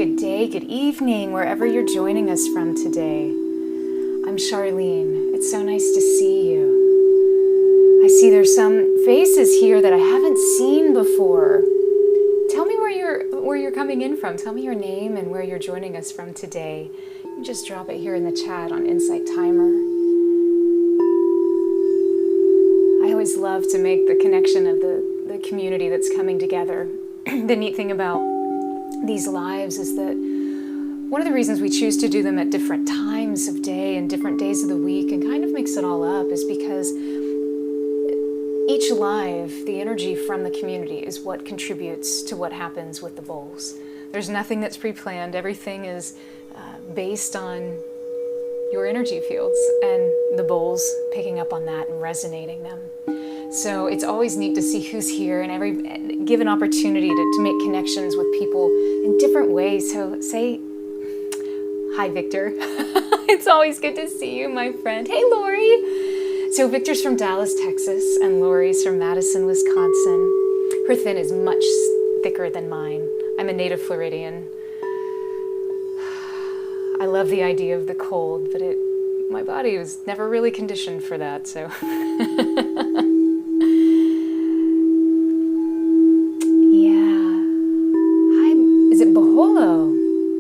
good day, good evening, wherever you're joining us from today. I'm Charlene. It's so nice to see you. I see there's some faces here that I haven't seen before. Tell me where you're coming in from. Tell me your name and where you're joining us from today. You can just drop it here in the chat on Insight Timer. I always love to make the connection of the community that's coming together. The neat thing about these lives is that one of the reasons we choose to do them at different times of day and different days of the week and kind of mix it all up is because each live, the energy from the community is what contributes to what happens with the bowls. There's nothing that's pre-planned. Everything is based on your energy fields and the bowls picking up on that and resonating them. So it's always neat to see who's here and give an opportunity to make connections with people in different ways. So say, hi, Victor. It's always good to see you, my friend. Hey, Lori. So Victor's from Dallas, Texas, and Lori's from Madison, Wisconsin. Her thin is much thicker than mine. I'm a native Floridian. I love the idea of the cold, but my body was never really conditioned for that, so.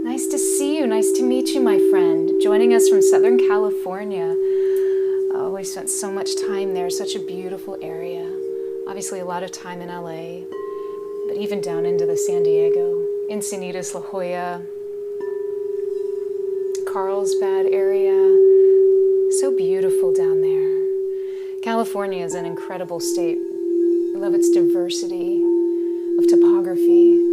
Nice to see you. Nice to meet you, my friend. Joining us from Southern California. Oh, we spent so much time there. Such a beautiful area. Obviously, a lot of time in LA, but even down into the San Diego, Encinitas, La Jolla, Carlsbad area. So beautiful down there. California is an incredible state. I love its diversity of topography.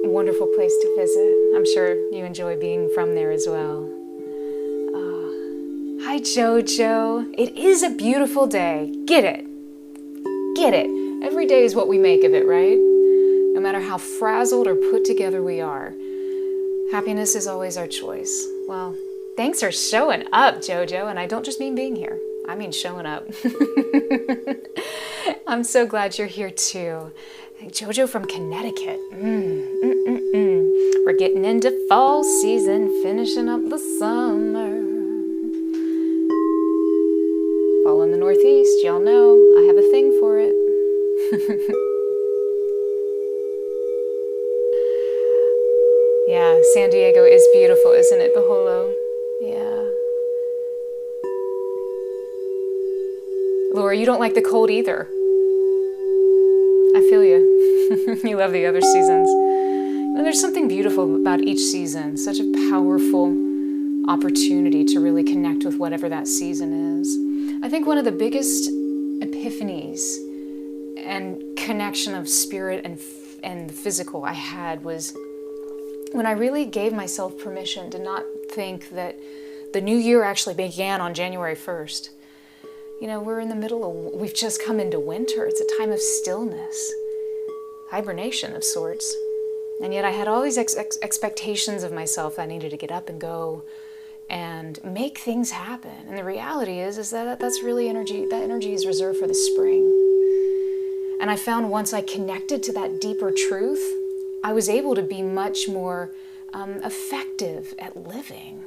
Wonderful place to visit. I'm sure you enjoy being from there as well. Hi, Jojo. It is a beautiful day. Get it. Get it. Every day is what we make of it, right? No matter how frazzled or put together we are. Happiness is always our choice. Well, thanks for showing up, Jojo. And I don't just mean being here. I mean showing up. I'm so glad you're here too. Jojo from Connecticut. We're getting into fall season, finishing up the summer. Fall in the Northeast, y'all know I have a thing for it. Yeah, San Diego is beautiful, isn't it, Baholo? Yeah. Laura, you don't like the cold either. I feel you. You love the other seasons. And there's something beautiful about each season, such a powerful opportunity to really connect with whatever that season is. I think one of the biggest epiphanies and connection of spirit and the physical I had was when I really gave myself permission to not think that the new year actually began on January 1st. You know, we're in the middle of, we've just come into winter. It's a time of stillness, hibernation of sorts. And yet I had all these expectations of myself that I needed to get up and go and make things happen. And the reality is that that's really energy, that energy is reserved for the spring. And I found once I connected to that deeper truth, I was able to be much more effective at living.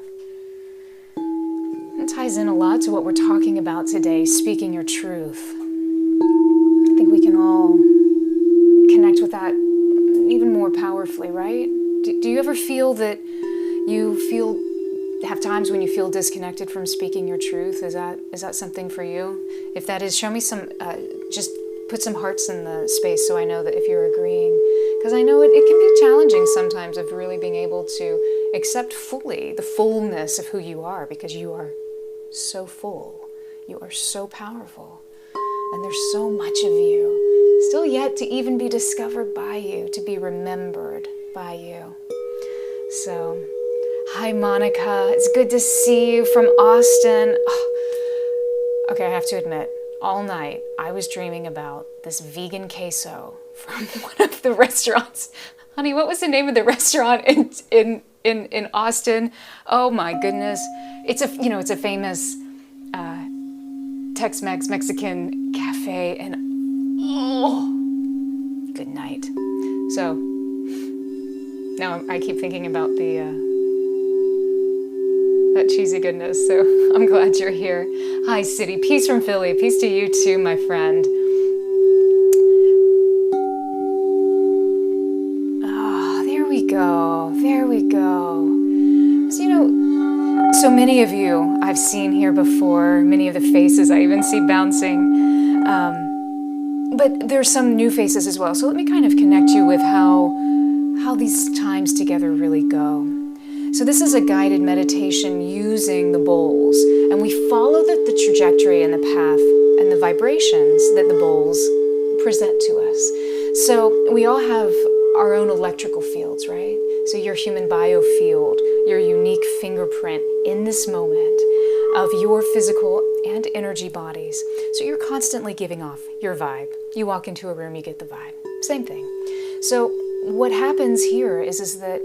It ties in a lot to what we're talking about today, speaking your truth. I think we can all connect with that even more powerfully, right? Do you ever feel that have times when you feel disconnected from speaking your truth? Is that something for you? If that is, show me some, just put some hearts in the space so I know that if you're agreeing. Because I know it can be challenging sometimes of really being able to accept fully the fullness of who you are, because you are so full. You are so powerful. And there's so much of you still yet to even be discovered by you, to be remembered by you. So, hi Monica, it's good to see you from Austin. Oh, okay, I have to admit, all night I was dreaming about this vegan queso from one of the restaurants. Honey, what was the name of the restaurant in Austin? Oh my goodness. It's a famous Tex-Mex Mexican cafe, and oh midnight. So now I keep thinking about that cheesy goodness, so I'm glad you're here. Hi, City. Peace from Philly. Peace to you too, my friend. Ah, there we go. There we go. So, so many of you I've seen here before, many of the faces I even see bouncing. But there's some new faces as well. So let me kind of connect you with how these times together really go. So this is a guided meditation using the bowls, and we follow the trajectory and the path and the vibrations that the bowls present to us. So we all have our own electrical fields, right? So your human biofield, your unique fingerprint in this moment of your physical and energy bodies. So you're constantly giving off your vibe. You walk into a room, you get the vibe. Same thing. So what happens here is that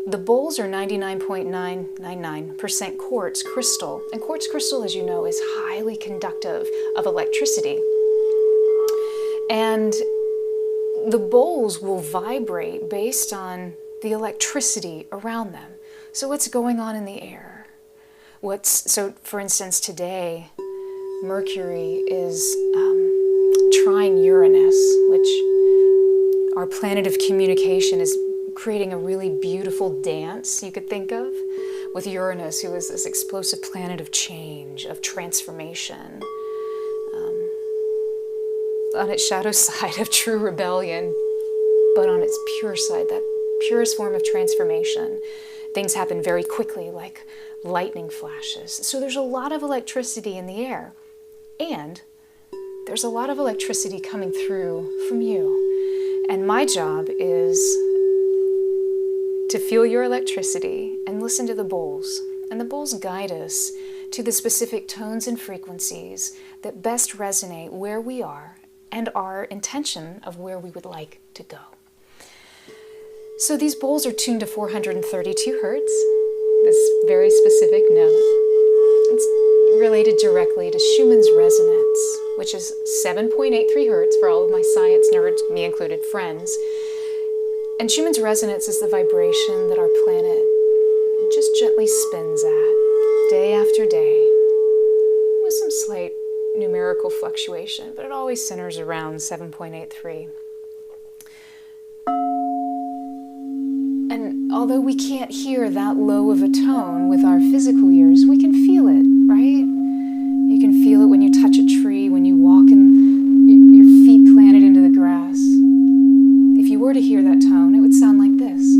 the bowls are 99.999% quartz crystal. And quartz crystal, as you know, is highly conductive of electricity. And the bowls will vibrate based on the electricity around them. So what's going on in the air? So for instance, today, Mercury is trine Uranus, which our planet of communication is creating a really beautiful dance you could think of with Uranus, who is this explosive planet of change, of transformation. On its shadow side of true rebellion, but on its pure side, that purest form of transformation. Things happen very quickly, like lightning flashes. So there's a lot of electricity in the air, and there's a lot of electricity coming through from you. And my job is to feel your electricity and listen to the bowls. And the bowls guide us to the specific tones and frequencies that best resonate where we are and our intention of where we would like to go. So these bowls are tuned to 432 Hertz, this very specific note. It's related directly to Schumann's resonance, which is 7.83 Hertz for all of my science nerds, me included, friends. And Schumann's resonance is the vibration that our planet just gently spins at, day after day, with some slight numerical fluctuation, but it always centers around 7.83. And although we can't hear that low of a tone with our physical ears, we can feel it, right? You can feel it when you touch a tree, when you walk and your feet planted into the grass. If you were to hear that tone, it would sound like this.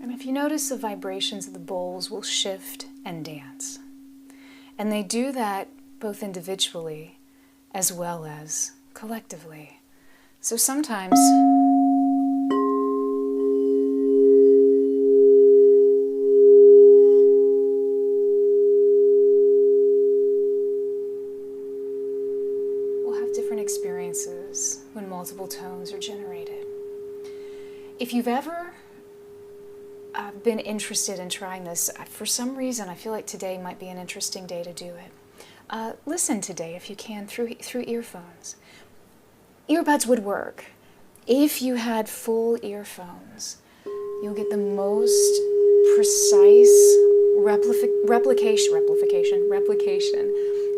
If you notice, the vibrations of the bowls will shift and dance. And they do that both individually as well as collectively. So sometimes we'll have different experiences when multiple tones are generated. If you've ever been interested in trying this, for some reason I feel like today might be an interesting day to do it. Listen today if you can through earphones. Earbuds would work. If you had full earphones, you'll get the most precise replication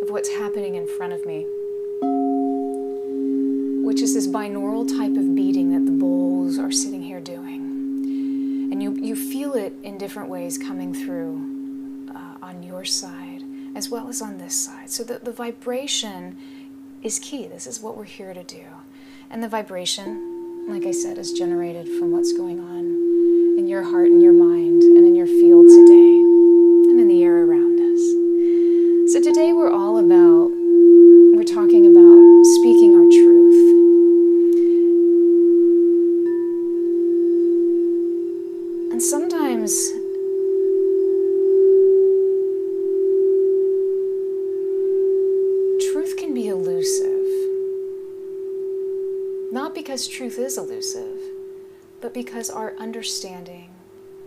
of what's happening in front of me, which is this binaural type of beating that the bowls are sitting here doing. And you feel it in different ways coming through on your side as well as on this side. So the vibration is key. This is what we're here to do. And the vibration, like I said, is generated from what's going on in your heart and your mind and in your field today. sometimes truth can be elusive. Not because truth is elusive, but because our understanding,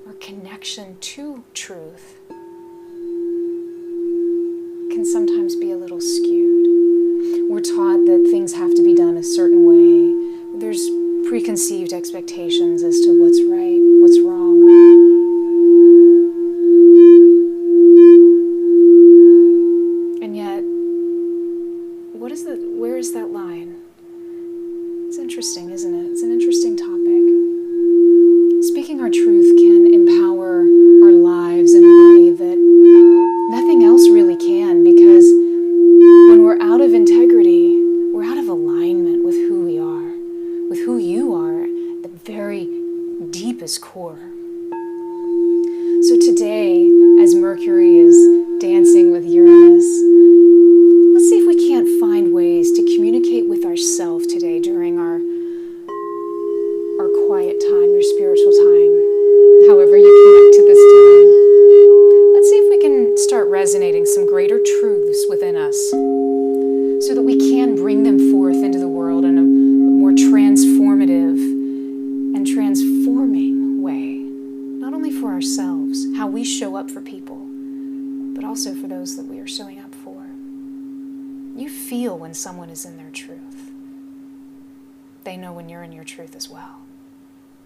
our connection to truth can sometimes be a little skewed. We're taught that things have to be done a certain way. There's preconceived expectations as to what's right, what's wrong. And yet, where is that line? It's interesting, isn't it? It's an interesting topic. Speaking our truth can empower our lives in a way that nothing else really can, because when we're out of integrity, we're out of alignment with who we are, with who you are at the very deepest core. So today, as Mercury is dancing with Uranus, let's see if we can't find ways to communicate with ourselves today during our quiet time, your spiritual time, however you connect to this time. Let's see if we can start resonating some greater truths within us so that we can bring them forth into the world in a more transformative and transforming way, not only for ourselves, how we show up for people, but also for those that we are showing up for. You feel when someone is in their truth. They know when you're in your truth as well.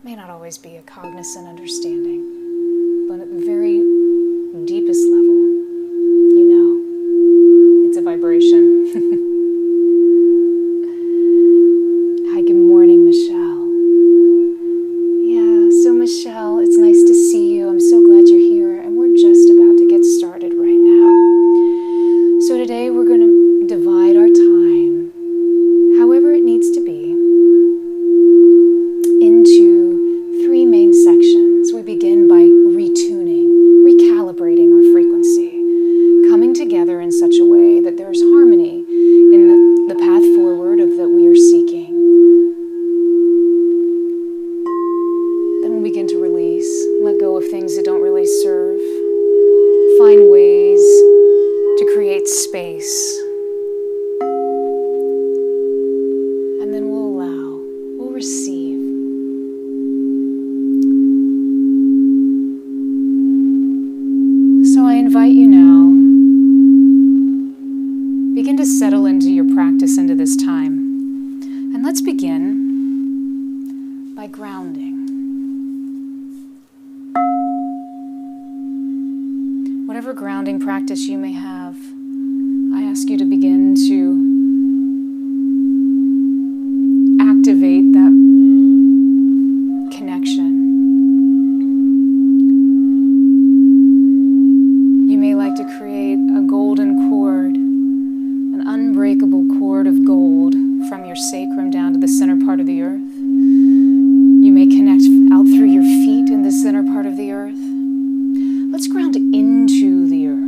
May not always be a cognizant understanding, but at the very deepest level, you know, it's a vibration. Hi, good morning, Michelle. Yeah, so Michelle, it's nice to see you. I'm so glad you're here, and we're just about to get started right now. So today we're going to divide our time, however it needs to be, into three main sections. We begin by retuning, recalibrating our frequency, coming together in such a way that there's harmony in the path forward of that we are seeking. Then we'll begin to release, let go of things that don't really serve, find ways to create space. And then we'll allow, we'll receive. So I invite you now, begin to settle into your practice into this time. And let's begin by grounding. Whatever grounding practice you may have, I ask you to begin to activate that connection. You may like to create a golden cord, an unbreakable cord of gold from your sacrum down to the center part of the earth. You may connect out through your feet in the center part of the earth. Let's ground into the earth.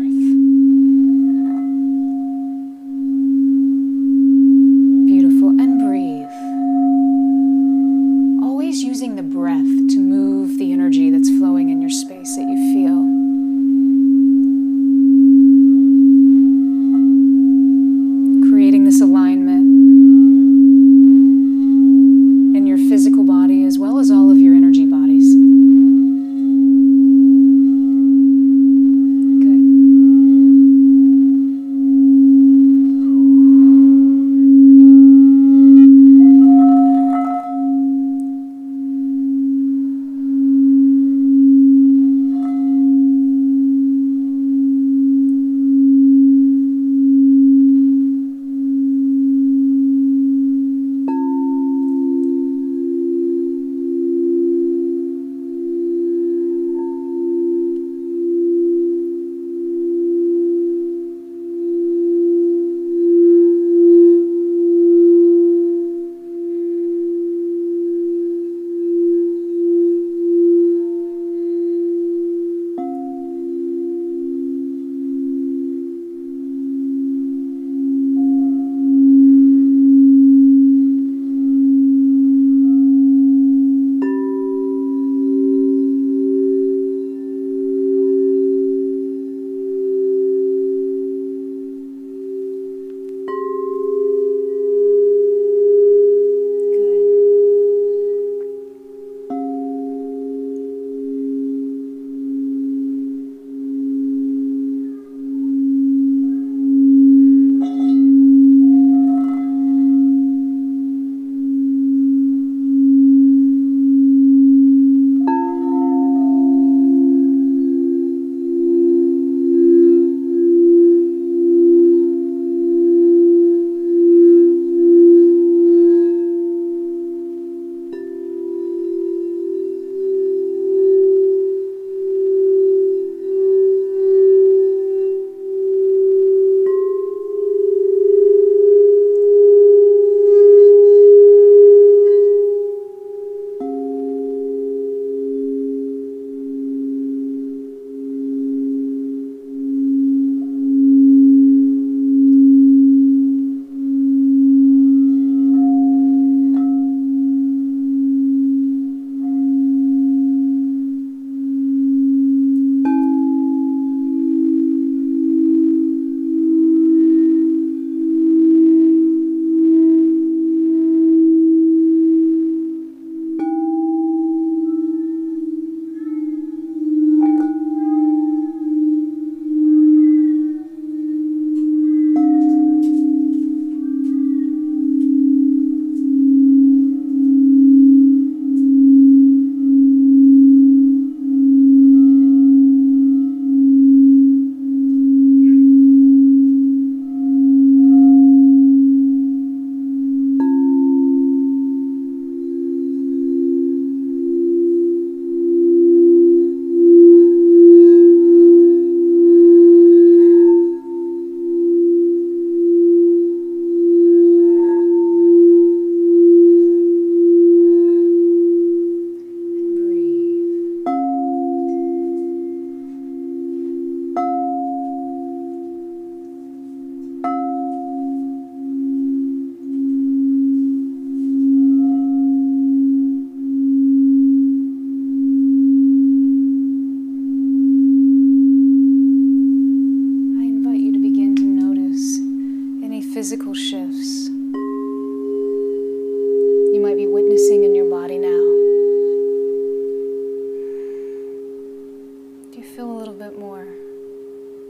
Do you feel a little bit more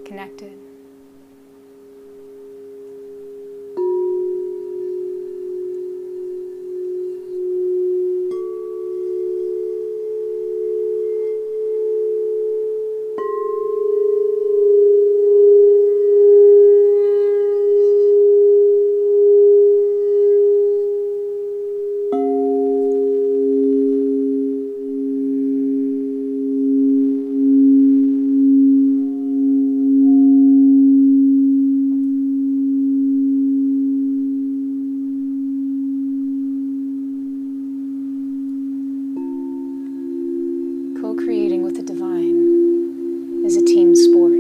connected? Co-creating with the divine is a team sport.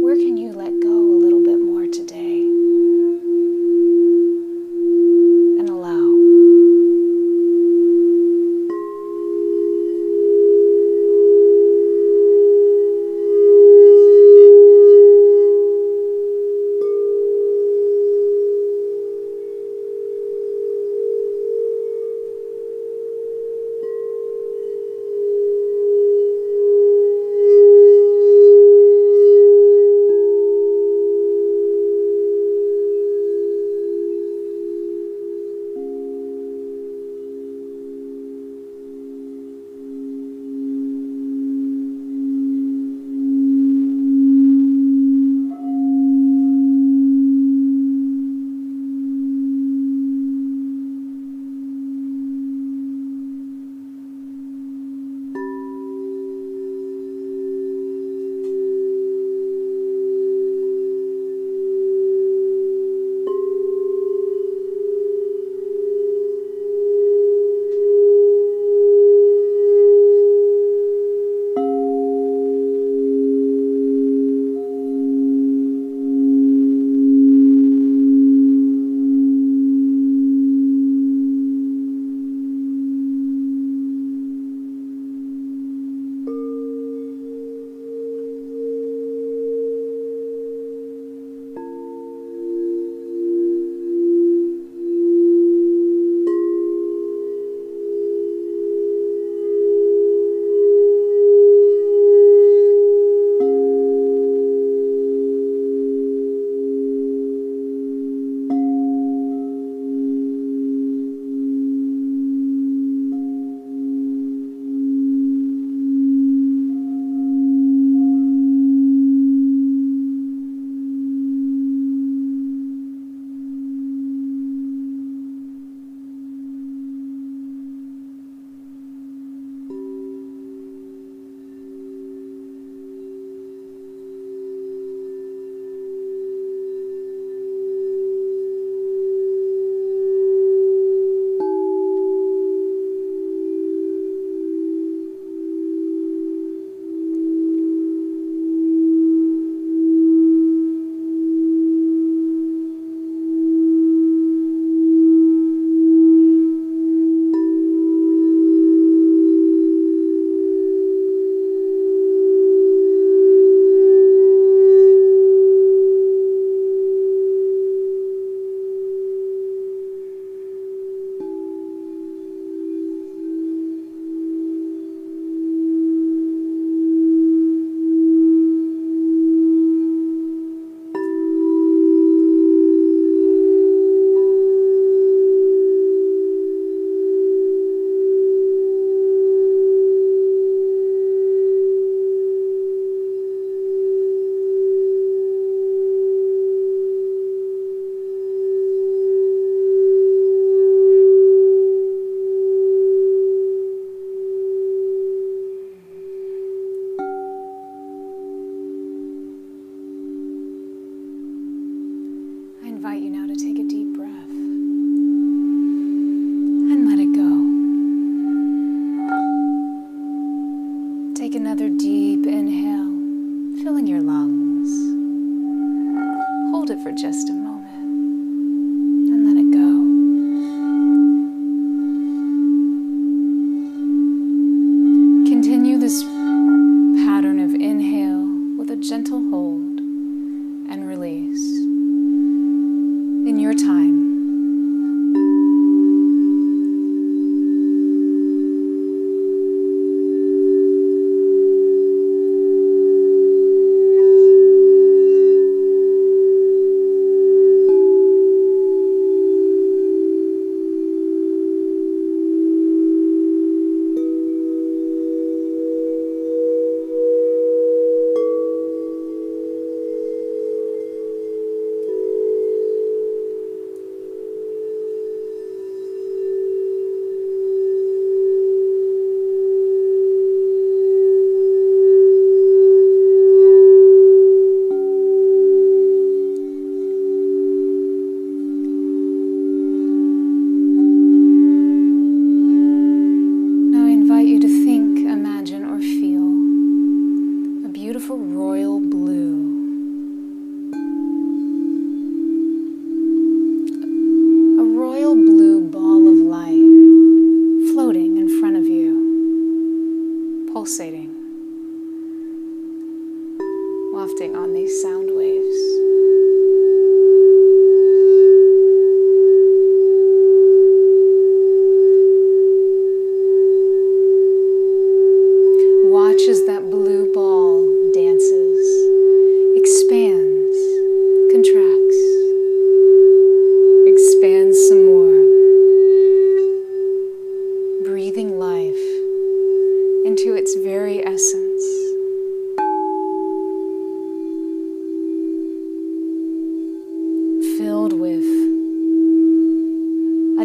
Where can you let go a little bit more today and allow?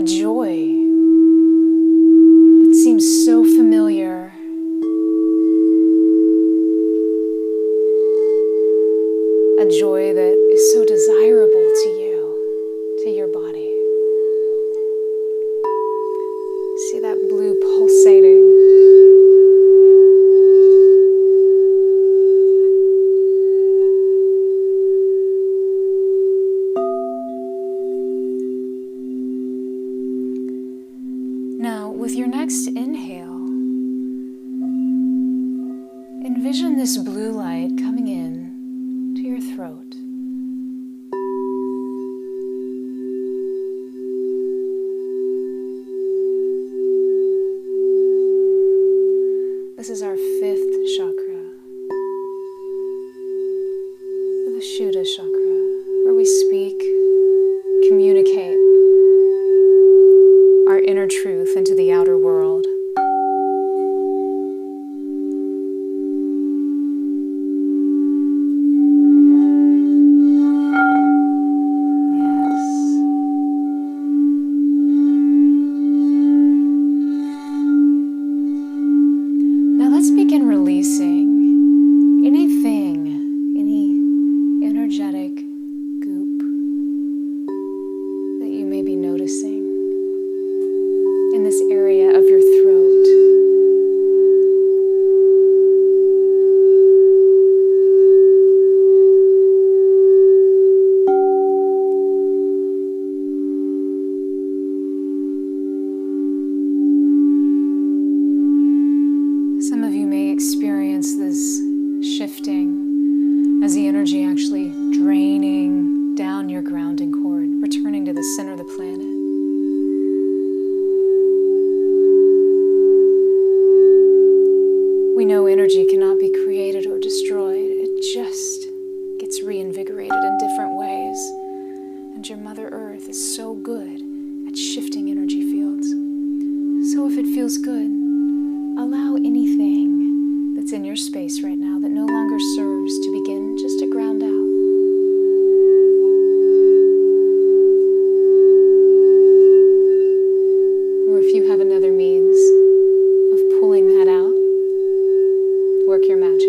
a joy that seems so familiar. A joy that is so desirable to you, to your body. See that blue pulsating. Now, with your next inhale, envision this blue light coming in to your throat. This is our 5th chakra, the Shuddha chakra, where we speak, communicate our inner truth into the outer world. Releasing anything, any energetic goop that you may be noticing in this area of your throat. Some of you may experience this shifting as the energy actually draining down your grounding cord, returning to the center of the planet. We know energy cannot be created or destroyed. It just gets reinvigorated in different ways. And your Mother Earth is so good at shifting energy fields. So if it feels good, allow anything that's in your space right now that no longer serves to begin just to ground out. Or if you have another means of pulling that out, work your magic.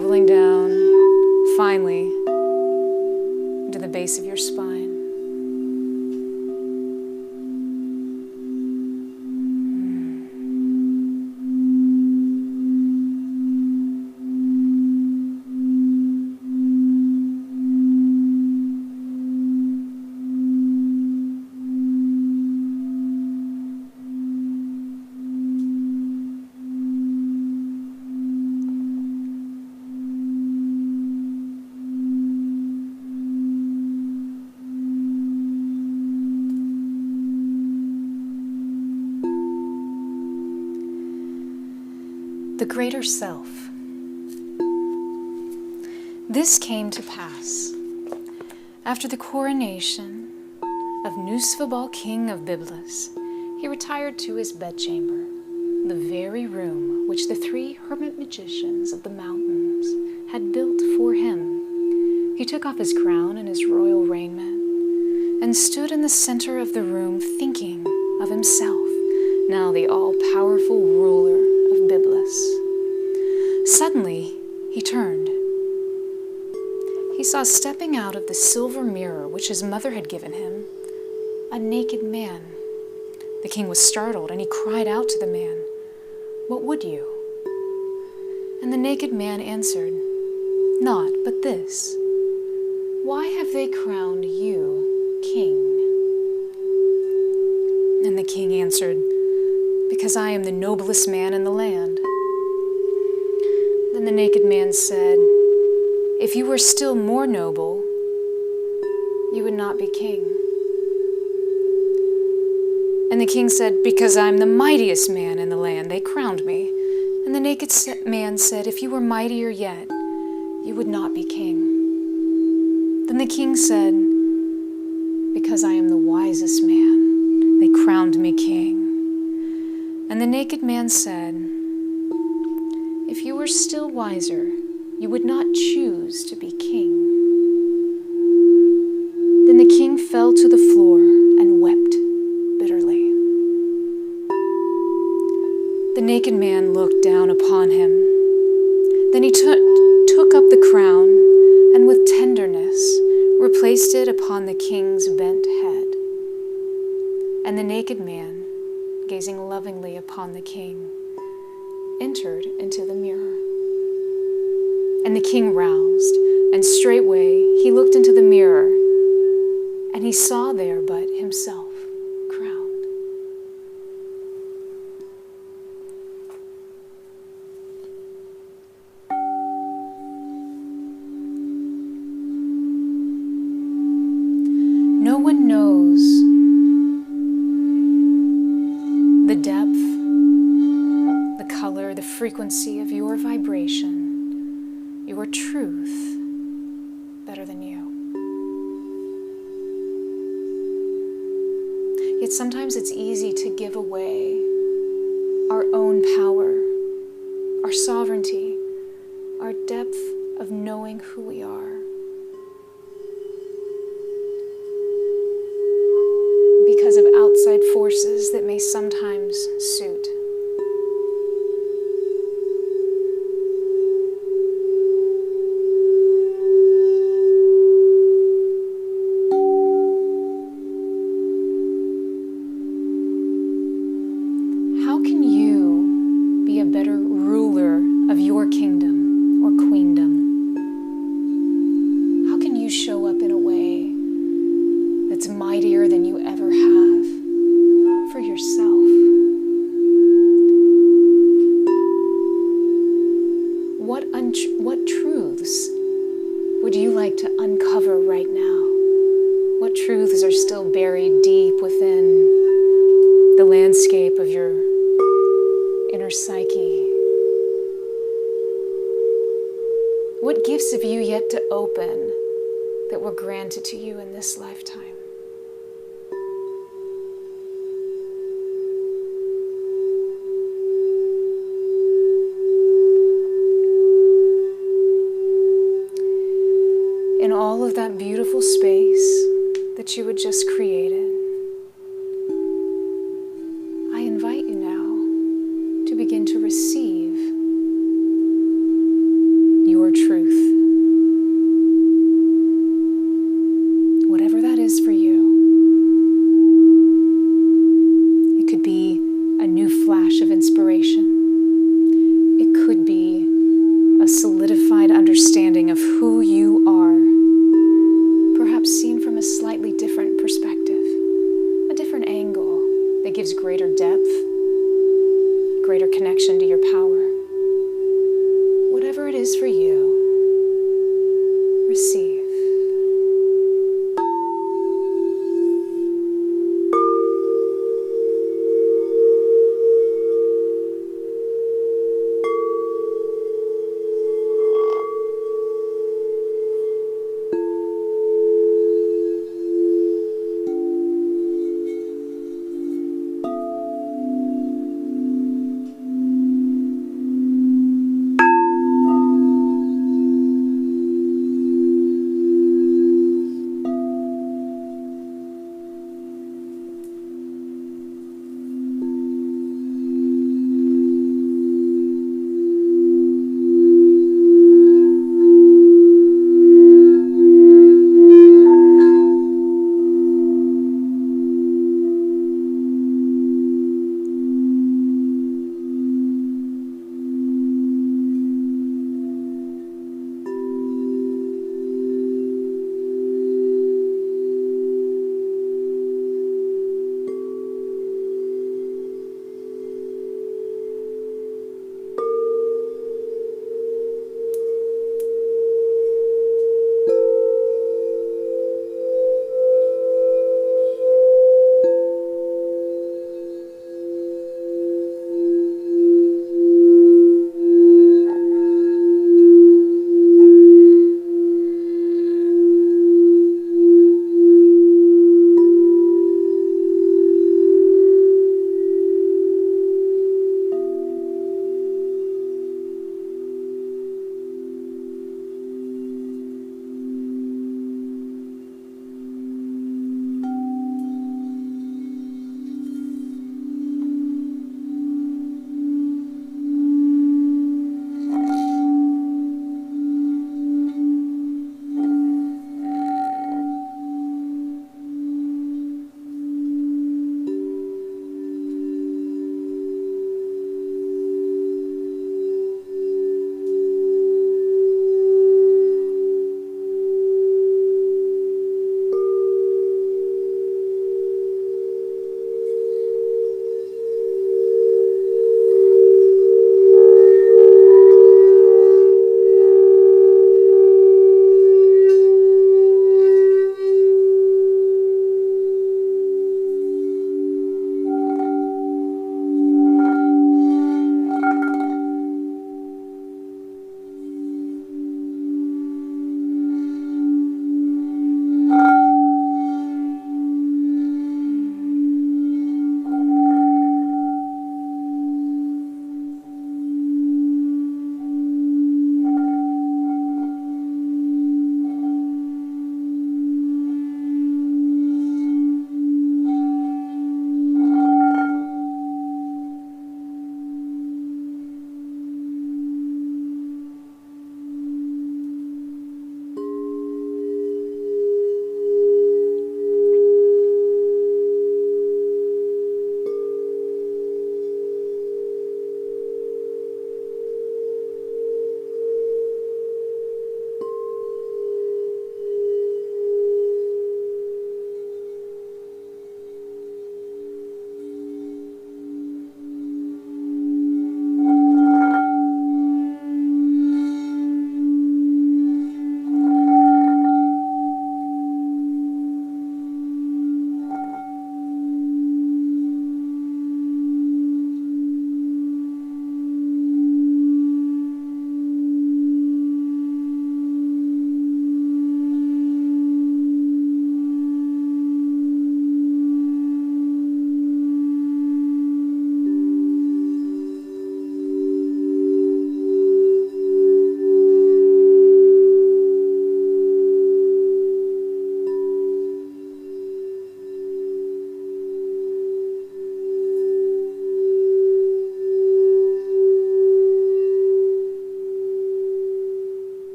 traveling down, finally, into the base of your spine. The greater self. This came to pass after the coronation of Nusvabal, king of Byblos. He retired to his bedchamber, the very room which the 3 hermit magicians of the mountains had built for him. He took off his crown and his royal raiment and stood in the center of the room thinking of himself, now the all-powerful ruler of Byblos. Suddenly, he turned. He saw stepping out of the silver mirror which his mother had given him, a naked man. The king was startled, and he cried out to the man, "What would you?" And the naked man answered, "Naught but this. Why have they crowned you king?" And the king answered, "Because I am the noblest man in the land." Then the naked man said, "If you were still more noble, you would not be king." And the king said, "Because I'm the mightiest man in the land, they crowned me." And the naked man said, "If you were mightier yet, you would not be king." Then the king said, "Because I am the wisest man, they crowned me king." And the naked man said, "If you were still wiser, you would not choose to be king." Then the king fell to the floor and wept bitterly. The naked man looked down upon him. Then he took up the crown and with tenderness replaced it upon the king's bent head. And the naked man, gazing lovingly upon the king, entered into the mirror. And the king roused, and straightway he looked into the mirror, and he saw there but himself crowned. No one knows the depth, the color, the frequency of your vibration, your truth, better than you. Yet sometimes it's easy to give away our own power, our sovereignty, our depth of knowing who we are, because of outside forces that may sometimes suit. How can you be a better ruler of your kingdom or queendom? How can you show up in a way that's mightier than you ever have for yourself? What truths would you like to uncover right now? What truths are still buried deep within the landscape of your inner psyche? What gifts have you yet to open that were granted to you in this lifetime? In all of that beautiful space that you had just created, I invite you now to begin to receive your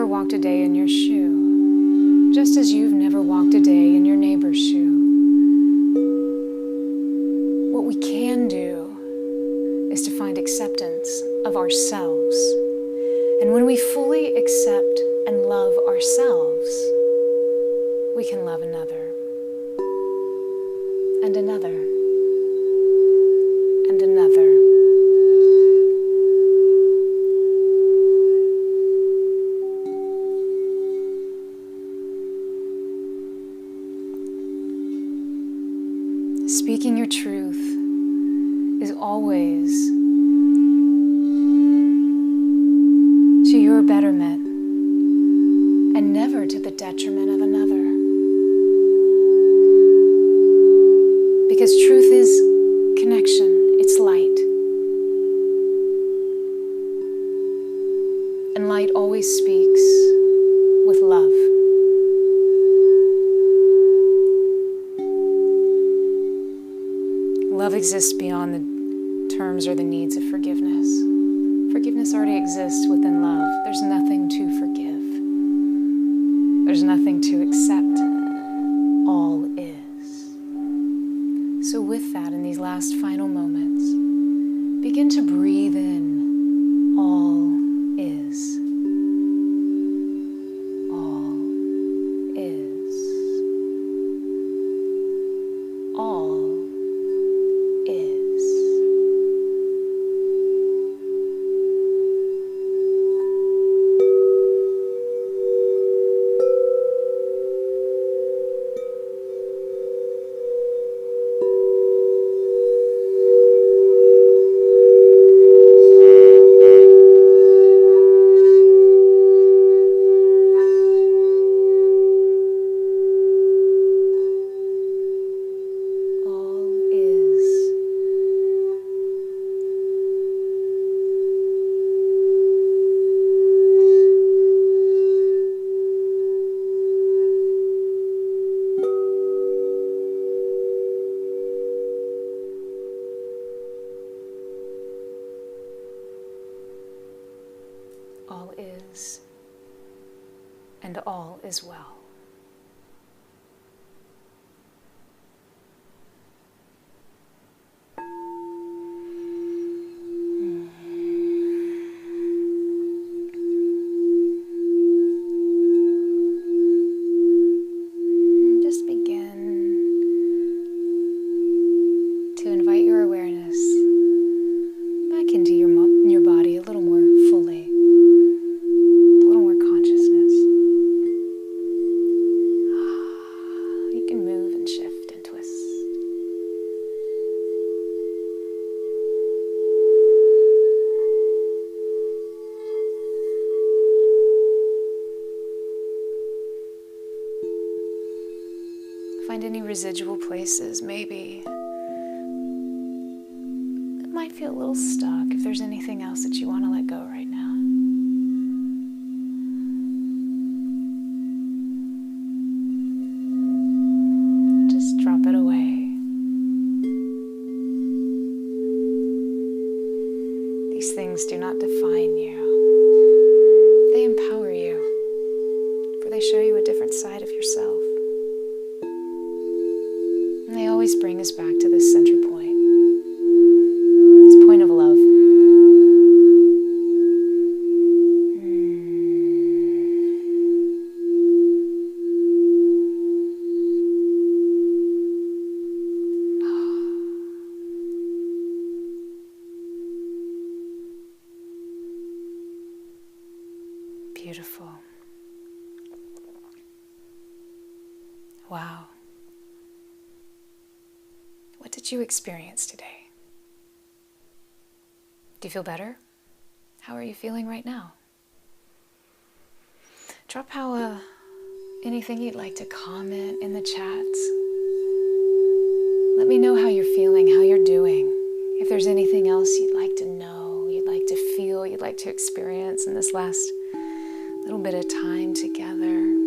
never walked a day in your shoe, just as you've never walked a day in your neighbor's shoe. What we can do is to find acceptance of ourselves. And when we fully accept and love ourselves, we can love another, and another, and another. Speaking your truth is always to your betterment and never to the detriment of another. Because truth is connection, it's light. And light always speaks with love. Love exists beyond the terms or the needs of forgiveness. Forgiveness already exists within love. There's nothing to forgive. There's nothing to accept. All is. So with that, in these last final moments, begin to breathe in all is. All is. All is. All is, and all is well. Just begin to invite your awareness back into your body a little more fully. Find any residual places, maybe. It might feel a little stuck if there's anything else that you want to let go right now. Just drop it away. These things do not define you. They empower you, for they show you a different side of yourself. And they always bring us back to this center point, this point of love. Beautiful. Wow. What did you experience today? Do you feel better? How are you feeling right now? Drop anything you'd like to comment in the chats. Let me know how you're feeling, how you're doing. If there's anything else you'd like to know, you'd like to feel, you'd like to experience in this last little bit of time together.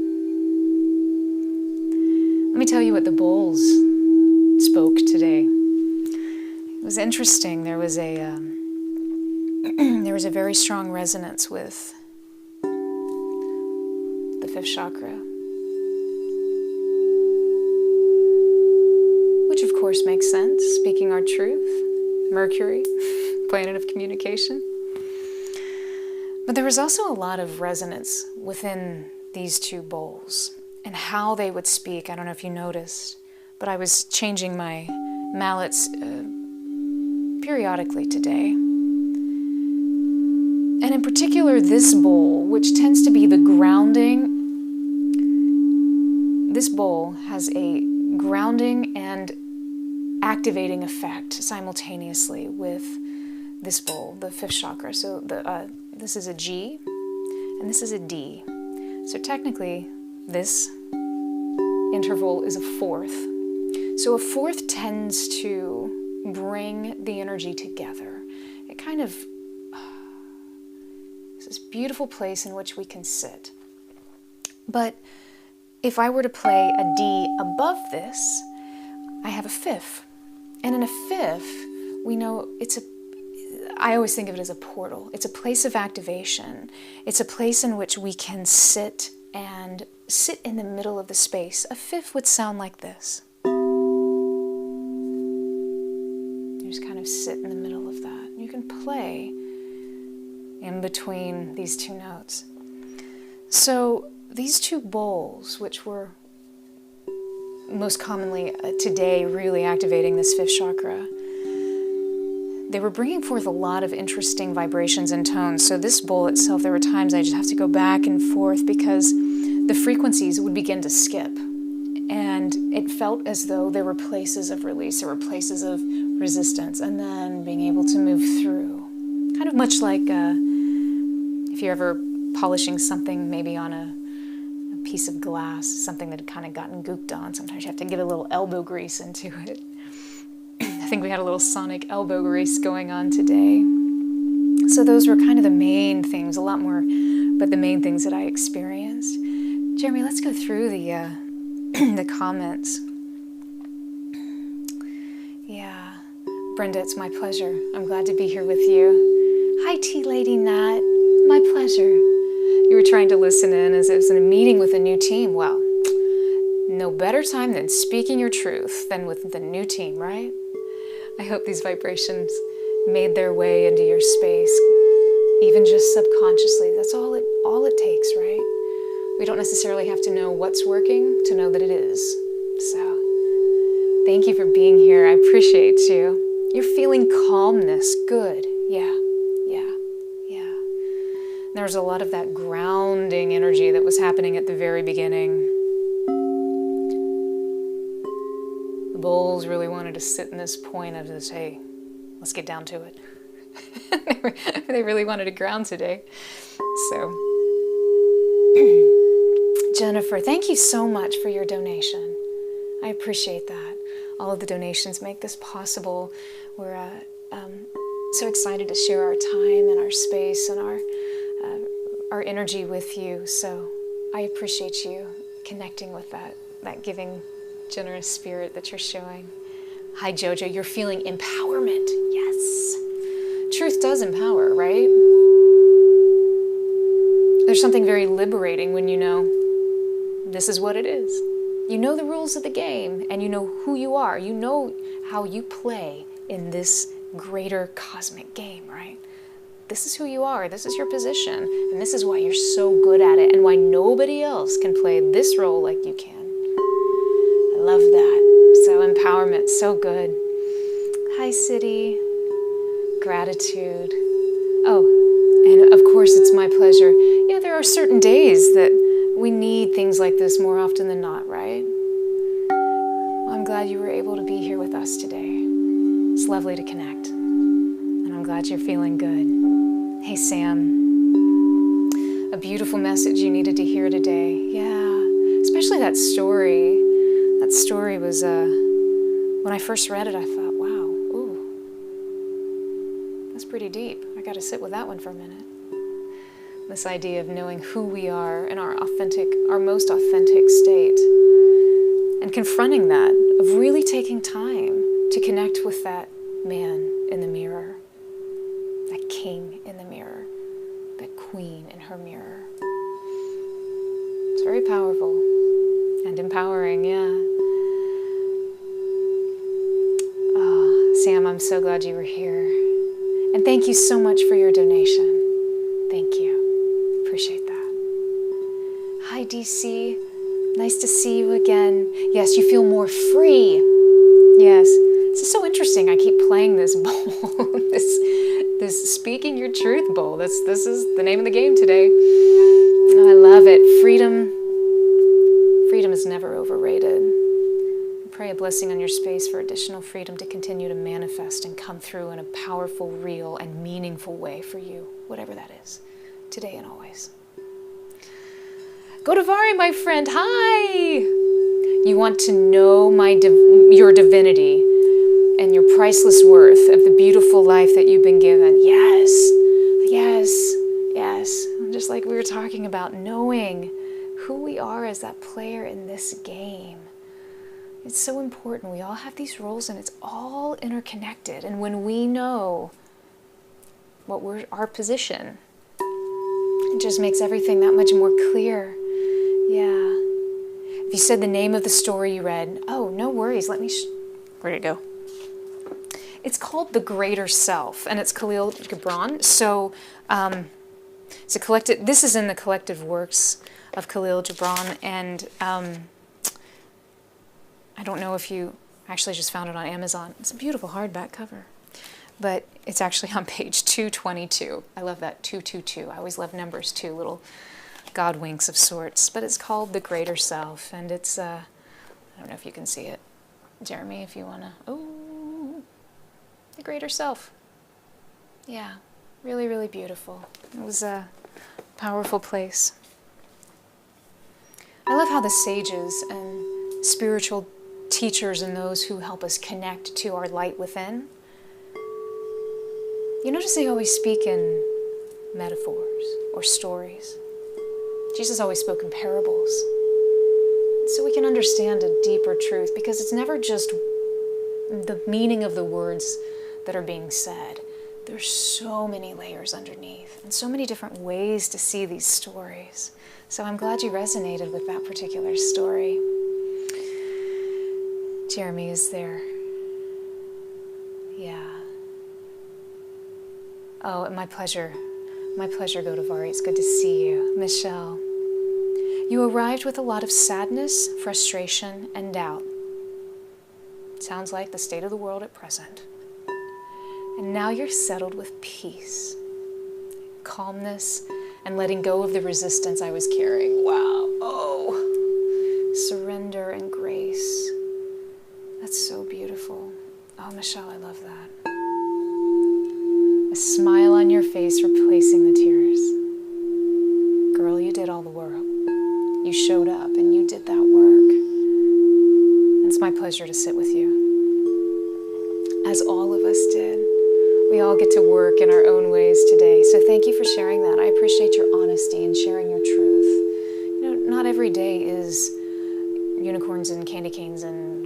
Let me tell you what the bowls spoke today. It was interesting. There was a very strong resonance with the fifth chakra. Which of course makes sense, speaking our truth. Mercury, planet of communication. But there was also a lot of resonance within these two bowls and how they would speak. I don't know if you noticed, but I was changing my mallets periodically today. And in particular, this bowl, which tends to be the grounding, this bowl has a grounding and activating effect simultaneously with this bowl, the fifth chakra. So this is a G and this is a D. So technically, this interval is a fourth. So a fourth tends to bring the energy together. It kind of is this beautiful place in which we can sit. But if I were to play a D above this, I have a fifth. And in a fifth, we know I always think of it as a portal. It's a place of activation. It's a place in which we can sit in the middle of the space. A fifth would sound like this. You just kind of sit in the middle of that. You can play in between these two notes. So these two bowls, which were most commonly today really activating this fifth chakra, they were bringing forth a lot of interesting vibrations and tones. So this bowl itself, there were times I just have to go back and forth because the frequencies would begin to skip. And it felt as though there were places of release, there were places of resistance, and then being able to move through. Kind of much like if you're ever polishing something maybe on a piece of glass, something that had kind of gotten gooped on. Sometimes you have to get a little elbow grease into it. I think we had a little sonic elbow grease going on today. So those were kind of the main things, a lot more, but the main things that I experienced. Jeremy, let's go through the comments. Yeah, Brenda, it's my pleasure. I'm glad to be here with you. Hi, Tea Lady Nat. My pleasure. You were trying to listen in as it was in a meeting with a new team. Well, no better time than speaking your truth than with the new team, right? I hope these vibrations made their way into your space, even just subconsciously. That's all it takes, right? We don't necessarily have to know what's working to know that it is. So, thank you for being here. I appreciate you. You're feeling calmness. Good. Yeah. There was a lot of that grounding energy that was happening at the very beginning. The bowls really wanted to sit in this point of this, hey, let's get down to it. They really wanted to ground today. So, Jennifer, thank you so much for your donation. I appreciate that. All of the donations make this possible. We're so excited to share our time and our space and our energy with you. So I appreciate you connecting with that giving, generous spirit that you're showing. Hi, Jojo. You're feeling empowerment. Yes. Truth does empower, right? There's something very liberating when you know this is what it is. You know the rules of the game and you know who you are. You know how you play in this greater cosmic game, right? This is who you are, this is your position, and this is why you're so good at it and why nobody else can play this role like you can. I love that. So empowerment, so good. Hi, City. Gratitude. Oh, and of course it's my pleasure. Yeah, there are certain days that we need things like this more often than not, right? Well, I'm glad you were able to be here with us today. It's lovely to connect. And I'm glad you're feeling good. Hey, Sam. A beautiful message you needed to hear today. Yeah, especially that story. That story was, when I first read it, I thought, wow, ooh, that's pretty deep. I got to sit with that one for a minute. This idea of knowing who we are in our most authentic state. And confronting that, of really taking time to connect with that man in the mirror, that king in the mirror, that queen in her mirror. It's very powerful and empowering, yeah. Oh, Sam, I'm so glad you were here. And thank you so much for your donation. Thank you. Appreciate that. Hi, DC. Nice to see you again. Yes, you feel more free. Yes. This is so interesting. I keep playing this bowl, this speaking your truth bowl. This is the name of the game today. I love it. Freedom is never overrated. I pray a blessing on your space for additional freedom to continue to manifest and come through in a powerful, real, and meaningful way for you, whatever that is, today and always. Godavari, my friend, hi! You want to know your divinity and your priceless worth of the beautiful life that you've been given. Yes, yes, yes. Just like we were talking about, knowing who we are as that player in this game. It's so important. We all have these roles and it's all interconnected. And when we know our position, it just makes everything that much more clear. Yeah. If you said the name of the story you read, oh, no worries. Where'd it go? It's called The Greater Self, and it's Khalil Gibran. So it's a collective. This is in the collective works of Khalil Gibran, and I don't know if you actually just found it on Amazon. It's a beautiful hardback cover, but it's actually on page 222. I love that 222. I always love numbers too, little God winks of sorts. But it's called The Greater Self, and it's I don't know if you can see it, Jeremy. If you wanna, The Greater Self. Yeah, really, really beautiful. It was a powerful place. I love how the sages and spiritual teachers and those who help us connect to our light within, you notice they always speak in metaphors or stories. Jesus always spoke in parables, so we can understand a deeper truth, because it's never just the meaning of the words that are being said. There's so many layers underneath and so many different ways to see these stories. So I'm glad you resonated with that particular story. Jeremy is there. Yeah. Oh, my pleasure. My pleasure, Godavari. It's good to see you. Michelle. You arrived with a lot of sadness, frustration, and doubt. Sounds like the state of the world at present. And now you're settled with peace, calmness, and letting go of the resistance I was carrying. Wow. Oh, surrender and grace. That's so beautiful. Oh, Michelle, I love that. A smile on your face replacing the tears. Girl, you did all the work. You showed up and you did that work. It's my pleasure to sit with you, as all of us did. We all get to work in our own ways today. So thank you for sharing that. I appreciate your honesty and sharing your truth. You know, not every day is unicorns and candy canes and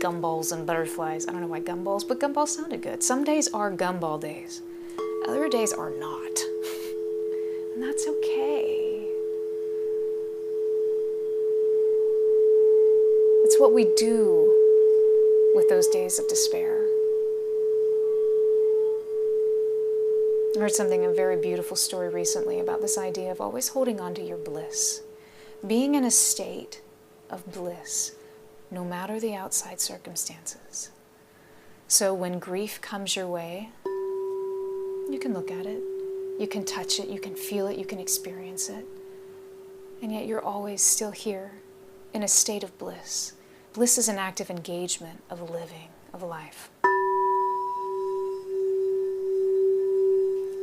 gumballs and butterflies. I don't know why gumballs, but gumballs sounded good. Some days are gumball days. Other days are not. And that's okay. It's what we do with those days of despair. I heard a very beautiful story recently about this idea of always holding on to your bliss. Being in a state of bliss, no matter the outside circumstances. So when grief comes your way, you can look at it, you can touch it, you can feel it, you can experience it. And yet you're always still here in a state of bliss. Bliss is an active engagement of living, of life.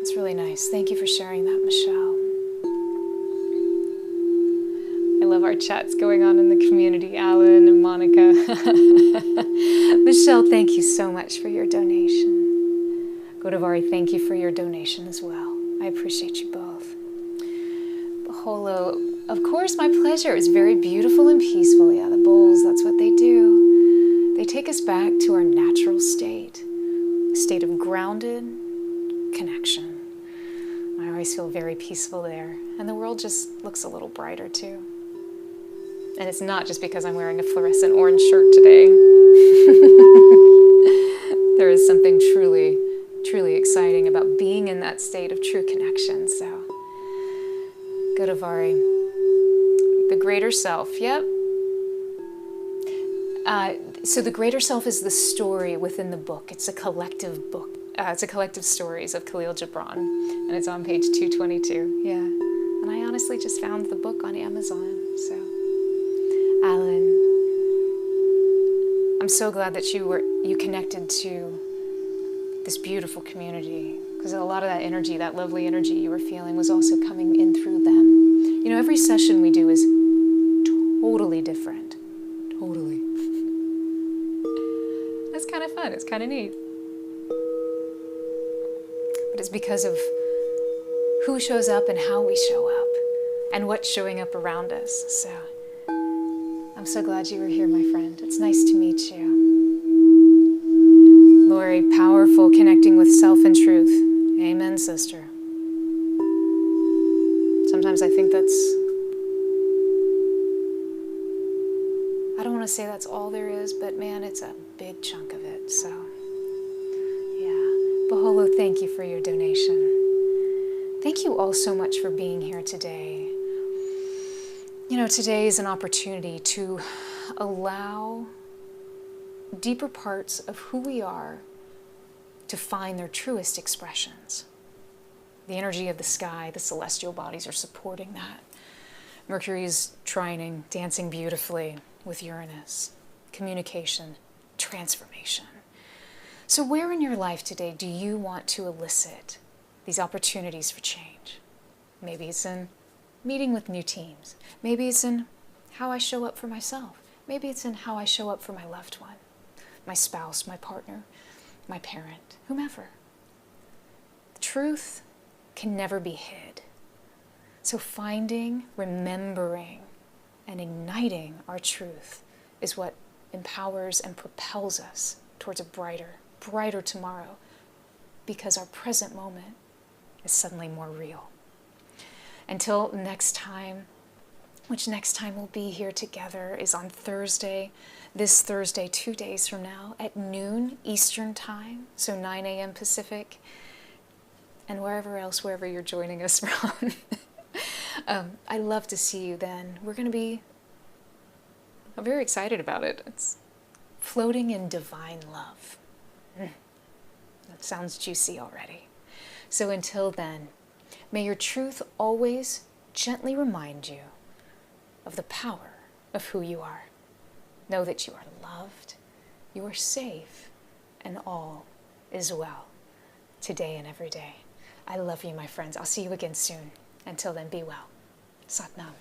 It's really nice. Thank you for sharing that, Michelle. I love our chats going on in the community, Alan and Monica. Michelle, thank you so much for your donation. Godavari, thank you for your donation as well. I appreciate you both. Baholo, of course, my pleasure. It was very beautiful and peaceful. Yeah, the bowls, that's what they do. They take us back to our natural state, a state of grounded connection. I always feel very peaceful there. And the world just looks a little brighter too. And it's not just because I'm wearing a fluorescent orange shirt today. There is something truly, truly exciting about being in that state of true connection. So, good, Avari. The greater self, yep. So the greater self is the story within the book. It's a collective book. It's a collective stories of Khalil Gibran, and it's on page 222. Yeah, and I honestly just found the book on Amazon. So, Alan, I'm so glad that you connected to this beautiful community, because a lot of that energy, that lovely energy you were feeling, was also coming in through them. You know, every session we do is totally different. Totally. That's kind of fun. It's kind of neat. But it's because of who shows up and how we show up and what's showing up around us. So I'm so glad you were here, my friend. It's nice to meet you. Lori, powerful, connecting with self and truth. Amen, sister. Sometimes I think I don't want to say that's all there is, but man, it's a big chunk of it. So, yeah. Baholo, thank you for your donation. Thank you all so much for being here today. You know, today is an opportunity to allow deeper parts of who we are to find their truest expressions. The energy of the sky, the celestial bodies are supporting that. Mercury is trining, dancing beautifully with Uranus. Communication, transformation. So where in your life today do you want to elicit these opportunities for change? Maybe it's in meeting with new teams. Maybe it's in how I show up for myself. Maybe it's in how I show up for my loved one, my spouse, my partner, my parent, whomever. The truth can never be hid. So finding, remembering, and igniting our truth is what empowers and propels us towards a brighter tomorrow, because our present moment is suddenly more real. Until next time, which next time we'll be here together is on Thursday, this Thursday, 2 days from now, at noon Eastern Time, so 9 a.m. Pacific, and wherever you're joining us from. I love to see you then. I'm very excited about it. It's floating in divine love. That sounds juicy already. So until then, may your truth always gently remind you of the power of who you are. Know that you are loved, you are safe, and all is well, today and every day. I love you, my friends. I'll see you again soon. Until then, be well. Sat Nam.